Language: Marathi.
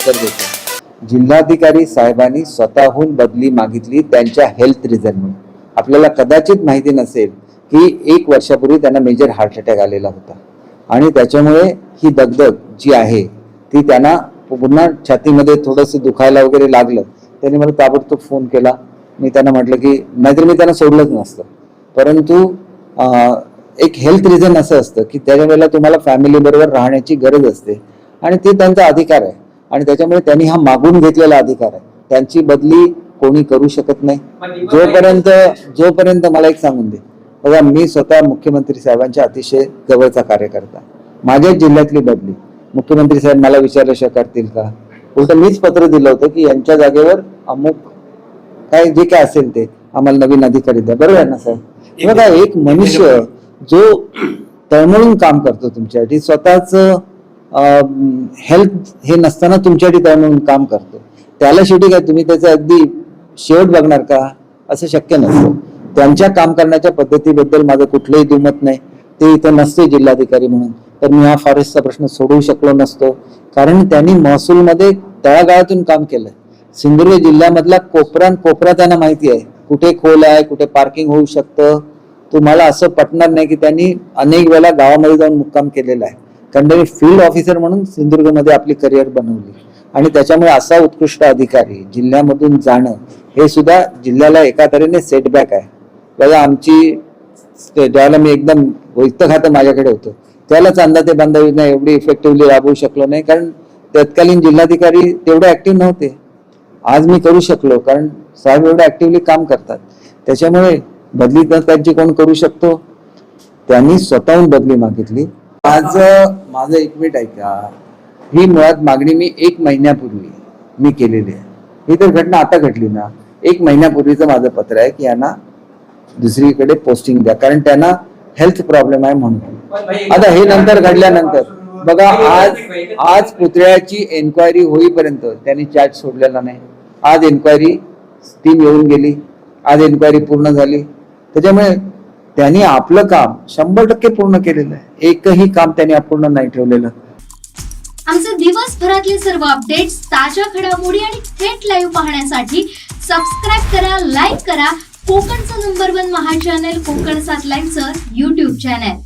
उत्तर देतो. जिल्हाधिकारी साहेबांनी स्वतःहून बदली मागितली त्यांच्या हेल्थ रिझनमुळे. आपल्याला कदाचित माहिती नसेल की 1 वर्षापूर्वी त्यांना मेजर हार्ट अटॅक आलेला होता आणि त्याच्यामुळे ही दगदग जी आहे ती त्यांना पुन्हा छातीमध्ये थोडंसं दुखायला वगैरे लागलं. त्यांनी मला ताबडतोब फोन केला. मी त्यांना म्हटलं की नाहीतर मी त्यांना सोडलंच नसतं, परंतु एक हेल्थ रिझन असं असतं की त्याच्या वेळेला तुम्हाला फॅमिली बरोबर राहण्याची गरज असते आणि ते त्यांचा अधिकार आहे आणि त्याच्यामुळे त्यांनी हा मागून घेतलेला अधिकार आहे. त्यांची बदली कोणी करू शकत नाही. जोपर्यंत मला एक सांगून दे बघा, मी स्वतः मुख्यमंत्री साहेबांच्या अतिशय जवळचा कार्यकर्ता. माझ्या जिल्ह्यातली बदली मुख्यमंत्री साहेब मला विचारल्याशिवाय करतील का? उलट मीच पत्र दिलं होतं की यांच्या जागेवर अमुक काय जे काय असेल ते आम्हाला नवीन अधिकारी द्या. बरोबर आहे ना साहेब? बघा, एक मनुष्य जो तळमळून काम करतो तुमच्यासाठी, स्वतःच हेल्थ हे नसताना तुमच्यासाठी तळमळून काम करतो, त्याला शेवटी काय तुम्ही त्याचा अगदी शेवट बघणार का? असं शक्य नसतं. त्यांच्या काम करण्याच्या पद्धतीबद्दल माझं कुठलंही दुमत नाही. ते इथं नसते जिल्हाधिकारी म्हणून तर मी हा फॉरेस्टचा प्रश्न सोडवू शकलो नसतो, कारण त्यांनी महसूलमध्ये तळागाळातून काम केलंय. सिंधुदुर्ग जिल्ह्यामधला कोपरा त्यांना माहिती आहे, कुठे खोल आहे, कुठे पार्किंग होऊ शकतं. तुम्हाला असं पटणार नाही की त्यांनी अनेक वेळा गावामध्ये जाऊन मुक्काम केलेला आहे, कारण त्यांनी फील्ड ऑफिसर म्हणून सिंधुदुर्गमध्ये आपली करिअर बनवली आणि त्याच्यामुळे असा उत्कृष्ट अधिकारी जिल्ह्यामधून जाणं हे सुद्धा जिल्ह्याला एका तऱ्हेने सेटबॅक आहे. बघा, आमची ज्यावेळेला मी एकदम वैयक्त खातं माझ्याकडे होतं त्यालाच अंदाजे बांधा योजना एवढी इफेक्टिव्हली राबवू शकलो नाही, कारण तत्कालीन जिल्हाधिकारी तेवढे ऍक्टिव्ह नव्हते. आज मी करू शकलो कारण साहेब एवढे ऍक्टिव्हली काम करतात. त्याच्यामुळे बदली त्यांची कोण करू शकतो? त्यांनी स्वतःहून बदली मागितली. आज माझं एक मिनिट ऐका, ही मुळात मागणी मी 1 महिन्यापूर्वी मी केलेली आहे. ही तर घटना आता घडली ना, 1 महिन्यापूर्वीचं माझं पत्र आहे की यांना दुसरीकडे पोस्टिंग द्या, कारण त्यांना हेल्थ प्रॉब्लेम आहे म्हणून. आता हे नंतर घडल्यानंतर बघा, आज पुतळ्याची एन्क्वायरी होईपर्यंत त्यांनी चार्ज सोडलेला नाही. आज एन्क्वायरी टीम येऊन गेली, आज एन्क्वायरी पूर्ण झाली. त्याच्यामुळे त्यांनी आपलं काम 100% पूर्ण केलेलं आहे. एकही काम त्यांनी अपूर्ण नाही ठेवलेलं. आमचे दिवसभरातले सर्व अपडेट्स, ताज्या घडामोडी आणि थेट लाईव्ह पाहण्यासाठी सबस्क्राईब करा, लाईक करा कोकणचं नंबर 1 महा चॅनल कोकण 7 लाईव्हचं YouTube चॅनल.